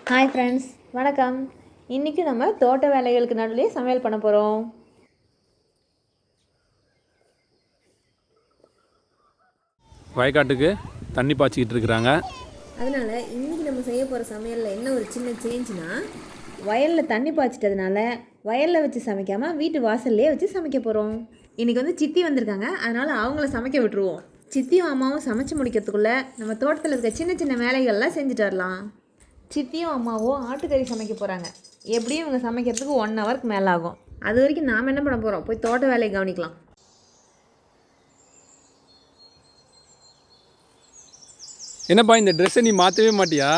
Hi friends, வணக்கம். இன்றைக்கி நம்ம தோட்ட வேலைகளுக்கு நடுவே சமையல் பண்ண போகிறோம். வயக்காட்டுக்கு தண்ணி பாய்ச்சிக்கிட்டு இருக்கிறாங்க. அதனால் இன்றைக்கி நம்ம செய்ய போகிற சமையலில் என்ன ஒரு சின்ன சேஞ்சுனா, வயலில் தண்ணி பாய்ச்சிட்டதுனால வயலில் வச்சு சமைக்காமல் வீட்டு வாசல்லையே வச்சு சமைக்க போகிறோம். இன்றைக்கி வந்து சித்தி வந்திருக்காங்க, அதனால் அவங்கள சமைக்க விட்டுருவோம். சித்தியும் அம்மாவும் சமைச்சு முடிக்கிறதுக்குள்ளே நம்ம தோட்டத்தில் இருக்க சின்ன சின்ன வேலைகள்லாம் செஞ்சுட்டு வரலாம். சித்தியும் அம்மாவும் ஆட்டுக்கறி சமைக்க போகிறாங்க. எப்படியும் இவங்க சமைக்கிறதுக்கு 1 ஹவருக்கு மேலே ஆகும். அது வரைக்கும் நாம் என்ன பண்ண போகிறோம், போய் தோட்ட வேலையை கவனிக்கலாம். என்னப்பா இந்த ட்ரெஸ்ஸை நீ மாற்றவே மாட்டியா?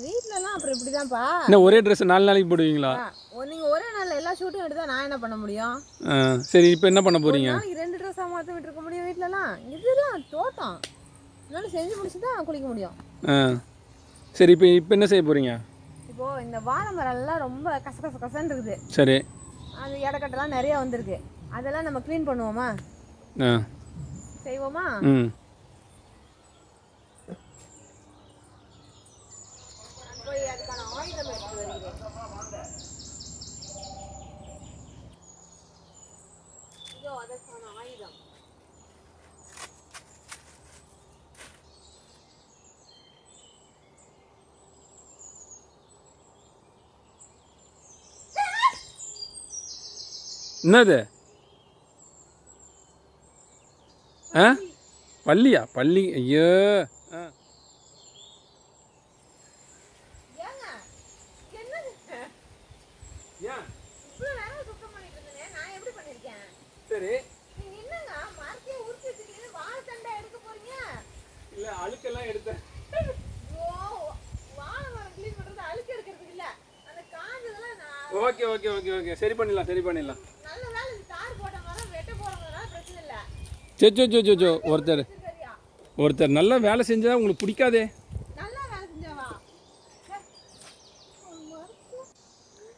வீட்டிலலாம் அப்புறம் இப்படி தான்ப்பா. என்ன ஒரே ட்ரெஸ் 4 நாளைக்கு போடுவீங்களா? நீங்கள் ஒரே நாளில் எல்லா ஷூட்டும் எடுத்தால் நான் என்ன பண்ண முடியும்? சரி, இப்போ என்ன பண்ண போகிறீங்க? 2 ட்ரெஸ்ஸாக மாற்ற விட்டுருக்க முடியும் வீட்டிலலாம். இதெல்லாம் தோட்டம், இதெல்லாம் செஞ்சு முடிச்சு தான் குளிக்க முடியும். சரி, இப்போ என்ன செய்ய போகிறீங்க? இப்போது இந்த வாழை மரம்லாம் ரொம்ப கசன்னு இருக்குது. சரி, அது இடக்கட்டெல்லாம் நிறையா வந்திருக்கு. அதெல்லாம் நம்ம க்ளீன் பண்ணுவோமா? செய்வோமா? போய் அதுக்கான ஆயுதம் எடுத்து வருகிறேன். இதோ அதற்கான ஆயுதம். என்னது? பள்ளியா? பள்ளி? ஐயோ. சரி, இல்ல அழுக்கெல்லாம் எடுத்தேன். ஓகே ஓகே ஓகே ஓகே சரி பண்ணிடலாம், சரி பண்ணிடலாம். சோ ஒருத்தர் நல்லா வேலை செஞ்சா உங்களுக்கு பிடிக்காதே?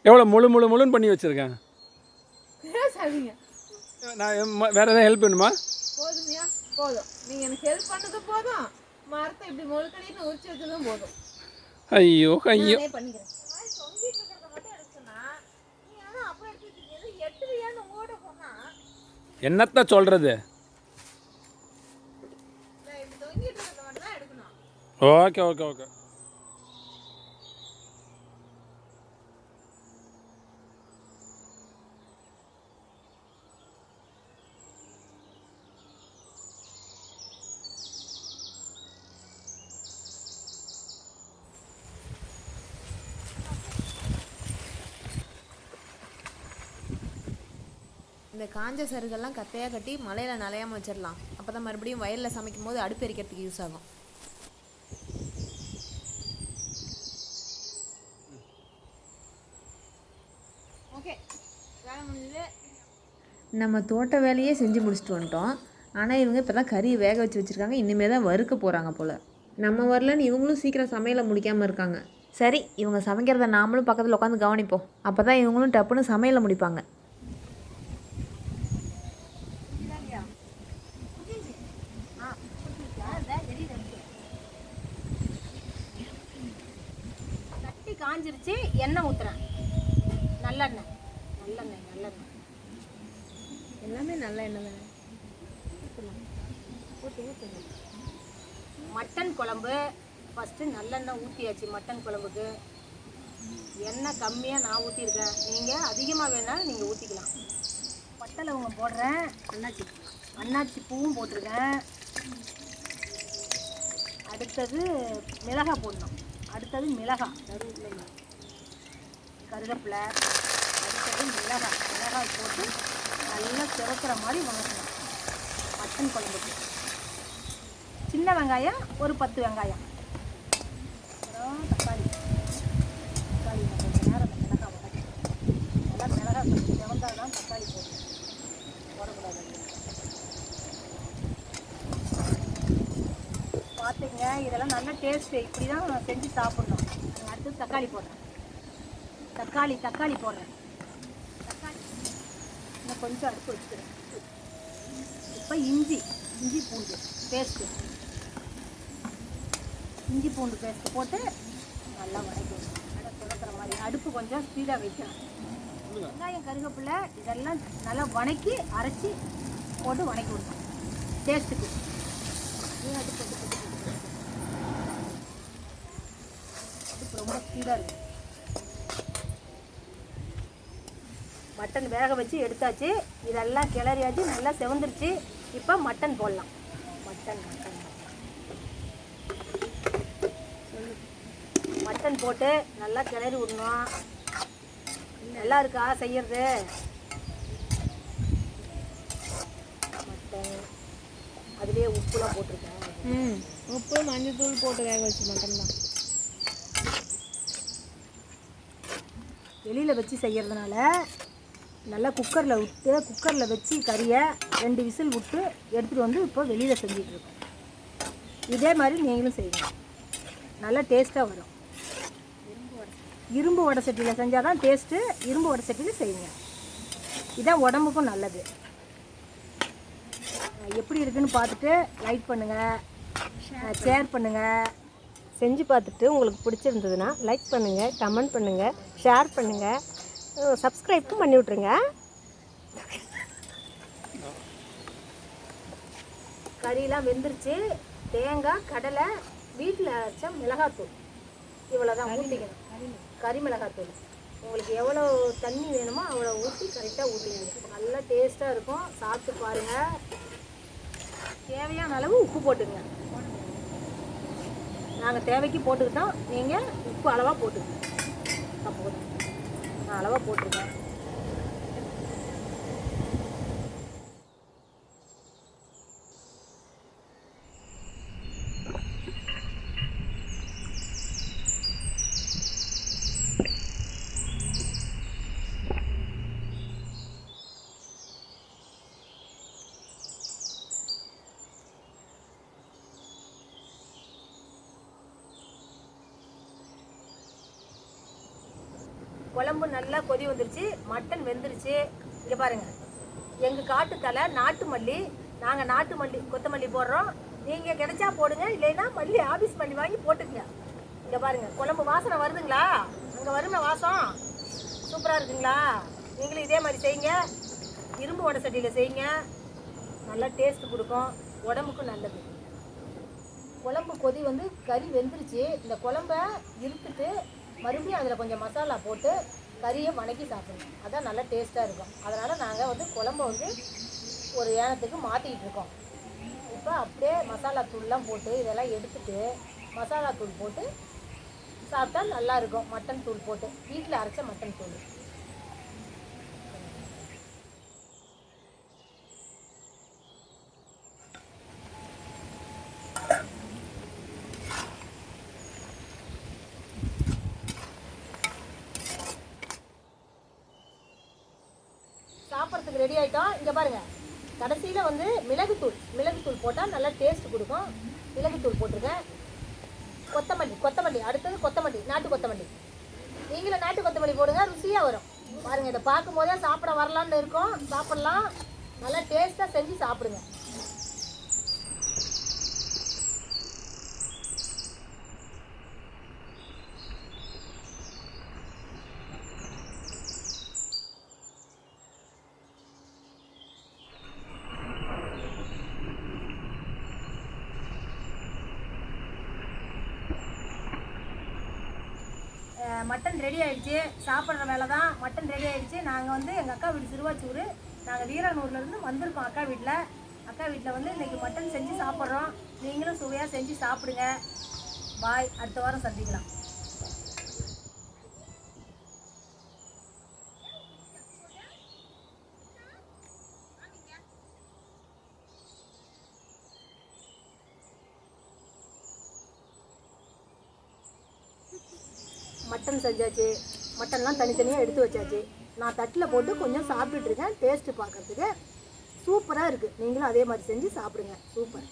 எவ்வளோ முழுன்னு பண்ணி வச்சிருக்கேன். நான் வேற ஏதாவது ஹெல்ப் வேணுமா? போதுமையா? போதும். நீங்கள் எனக்கு ஹெல்ப் பண்ணது போதும், மரத்தை இப்படி முழுக்கடின்னு உரிச்சு வச்சதும் போதும். ஐயோ ஐயோ, என்னத்த சொல்றது? Okay okay okay. இந்த காஞ்ச சருகெல்லாம் கட்டையாக கட்டி மலையில் நனையாமல் வச்சிடலாம். அப்போ தான் மறுபடியும் வயலில் சமைக்கும் போது அடுப்பு எரிக்கிறதுக்கு யூஸ் ஆகும். ஓகே, வேலை முடிஞ்சது. நம்ம தோட்ட வேலையே செஞ்சு முடிச்சுட்டு வந்துட்டோம். ஆனால் இவங்க இப்போ தான் கறியை வேக வச்சு வச்சுருக்காங்க. இனிமேல் தான் வறுக்க போகிறாங்க போல். நம்ம வரலன்னு இவங்களும் சீக்கிரம் சமையலை முடிக்காமல் இருக்காங்க. சரி, இவங்க சமைக்கிறத நாமளும் பக்கத்தில் உட்காந்து கவனிப்போம். அப்போ தான் இவங்களும் டப்புன்னு சமையலை முடிப்பாங்க. காஞ்சிருச்சு, எண்ணெய் ஊற்றுறேன். நல்லெண்ணெய் எல்லாமே நல்ல எண்ணெய் தானே. மட்டன் குழம்பு ஃபஸ்ட்டு நல்லெண்ணெய் ஊற்றியாச்சு. மட்டன் குழம்புக்கு எண்ணெய் கம்மியாக நான் ஊற்றிருக்கேன். நீங்கள் அதிகமாக வேணாலும் நீங்கள் ஊற்றிக்கலாம். பட்டை லவங்கம் போடுறேன். அன்னாச்சி பூவும் போட்டிருக்கேன். அடுத்தது மிளகாய் போடணும். அடுத்தது மிளகாய், கருவேப்பிலை. அடுத்தது மிளகாய் போட்டு நல்லா சிவக்கிற மாதிரி வணக்கணும். மட்டன் குழம்புக்கு சின்ன வெங்காயம் ஒரு 10 வெங்காயம், அப்புறம் தக்காளி கொஞ்சம் நேரம் அந்த மிளகாய் வதக்கணும். எல்லாம் மிளகாய் கொஞ்சம் சிவந்தால் தான் தக்காளி போடக்கூடாது. பார்த்துங்க, இதெல்லாம் நல்ல டேஸ்ட்டு. இப்படி தான் செஞ்சு சாப்பிட்ணும். அடுத்து தக்காளி போடுறேன். தக்காளி போடுறேன். இன்னும் கொஞ்சம் அடுப்பு வச்சுக்கிறேன். இப்போ இஞ்சி பூண்டு பேஸ்ட்டு போட்டு நல்லா வதக்கணும். இன்னும் கொஞ்சம் ஸ்பீடாக வைக்கலாம். வெங்காயம் கருவேப்பிலை இதெல்லாம் நல்லா வணக்கி அரைச்சி போட்டு வணக்கி விடணும் டேஸ்ட்டுக்கு. அடுப்பு ரொம்ப ஸ்பீடாக இருக்குது. மட்டன் வேக வச்சு எடுத்தாச்சு. இதெல்லாம் கிளறியாச்சு, நல்லா செவந்துருச்சு. இப்போ மட்டன் போடலாம். மட்டன் போட்டு நல்லா கிளறி விடணும். நல்லா இருக்கா செய்யறது? மட்டன் அதுலேயே உப்புலாம் போட்டிருக்கேன். உப்பு மஞ்சள் தூள் போட்டு வேக வச்சு மட்டன் தான். வெளியில் வச்சு செய்கிறதுனால நல்லா குக்கரில் வச்சு கறியை 2 விசில் விட்டு எடுத்துகிட்டு வந்து இப்போ வெளியில் செஞ்சிட்ருக்கோம். இதே மாதிரி நீங்களும் செய்யுங்க, நல்லா டேஸ்ட்டாக வரும். இரும்பு வடை சட்டியில் செஞ்சால் தான் டேஸ்ட்டு. இரும்பு வடை சட்டியில் செய்யுங்க, இதான் உடம்புக்கும் நல்லது. எப்படி இருக்குதுன்னு பார்த்துட்டு லைக் பண்ணுங்கள், ஷேர் பண்ணுங்கள். செஞ்சு பார்த்துட்டு உங்களுக்கு பிடிச்சிருந்ததுன்னா லைக் பண்ணுங்கள், கமெண்ட் பண்ணுங்கள், ஷேர் பண்ணுங்கள், சப்ஸ்கிரைப்பும் பண்ணி விட்ருங்க. கறியெலாம் வெந்துருச்சு. தேங்காய், கடலை, வீட்டில் அரைச்ச மிளகாத்தூள் இவ்வளோதான் ஊற்றிக்கணும். கறி மிளகாத்தூள் உங்களுக்கு எவ்வளோ தண்ணி வேணுமோ அவ்வளோ ஊற்றி கரெக்டாக ஊற்றிக்கணும். நல்லா டேஸ்ட்டாக இருக்கும். சாப்பிட்டு பாருங்கள். தேவையான அளவு உப்பு போட்டுங்க. நாங்கள் தேவைக்கு போட்டுக்கிட்டோம், நீங்கள் உப்பு அளவாக போட்டுக்கோங்க. அப்போ நான் அளவாக போட்டிருக்கேன். குழம்பு நல்லா கொதி வந்துருச்சு. மட்டன் வெந்துருச்சு. இங்கே பாருங்கள், எங்கள் காட்டுத்தலை நாட்டு மல்லி. நாங்கள் நாட்டு மல்லி கொத்தமல்லி போடுறோம். நீங்கள் கிடைச்சா போடுங்க, இல்லைன்னா மல்லி ஆஃபீஸ் மல்லி வாங்கி போட்டுக்குங்க. இங்கே பாருங்கள், குழம்பு வாசனை வருதுங்களா? அங்கே வருமே வாசம். சூப்பராக இருக்குங்களா? நீங்களும் இதே மாதிரி செய்யுங்க. இரும்பு வடை சட்டியில் செய்யுங்க, நல்லா டேஸ்ட்டு கொடுக்கும், உடம்புக்கும் நல்லது. குழம்பு கொதி வந்து கறி வெந்துருச்சு. இந்த குழம்ப இருத்துட்டு மறுபடியும் அதில் கொஞ்சம் மசாலா போட்டு கறியை வணக்கி சாப்பிடணும். அதான் நல்லா டேஸ்ட்டாக இருக்கும். அதனால் நாங்கள் வந்து குழம்பை வந்து ஒரு ஏனத்துக்கு மாற்றிக்கிட்டு இருக்கோம். இப்போ அப்படியே மசாலா தூள்லாம் போட்டு இதெல்லாம் எடுத்துட்டு மசாலா தூள் போட்டு சாப்பிட்டா நல்லாயிருக்கும். மட்டன் தூள் போட்டு, வீட்டில் அரைச்ச மட்டன் தூள். சாப்பிட்றதுக்கு ரெடி ஆகிட்டோம். இங்கே பாருங்கள், கடைசியில் வந்து மிளகுத்தூள் போட்டால் நல்லா டேஸ்ட் கொடுக்கும். மிளகுத்தூள் போட்டிருக்கேன். கொத்தமல்லி அடுத்தது கொத்தமல்லி, நாட்டு கொத்தமல்லி. நீங்களும் நாட்டு கொத்தமல்லி போடுங்க, ருசியாக வரும். பாருங்கள், இதை பார்க்கும் போதே சாப்பிட வரலான்னு இருக்கும். சாப்பிட்லாம், நல்லா டேஸ்ட்டாக செஞ்சு சாப்பிடுங்க. மட்டன் ரெடி ஆகிடுச்சு. சாப்பிட்ற வேலை தான். மட்டன் ரெடி ஆகிடுச்சு. நாங்கள் வந்து எங்கள் அக்கா வீடு சிறுவாச்சூர். நாங்கள் வீரனூர்லேருந்து வந்திருக்கோம் அக்கா வீட்டில் வந்து இன்றைக்கி மட்டன் செஞ்சு சாப்பிட்றோம். நீங்களும் சுவையாக செஞ்சு சாப்பிடுங்க. பாய், அடுத்த வாரம் சந்திக்கலாம். மட்டன் செஞ்சாச்சு. மட்டன்லாம் தனித்தனியாக எடுத்து வச்சாச்சு. நான் தட்டில் போட்டு கொஞ்சம் சாப்பிட்டுட்ருக்கேன், டேஸ்ட்டு பார்க்குறதுக்கு. சூப்பராக இருக்குது. நீங்களும் அதே மாதிரி செஞ்சு சாப்பிடுங்க. சூப்பர்.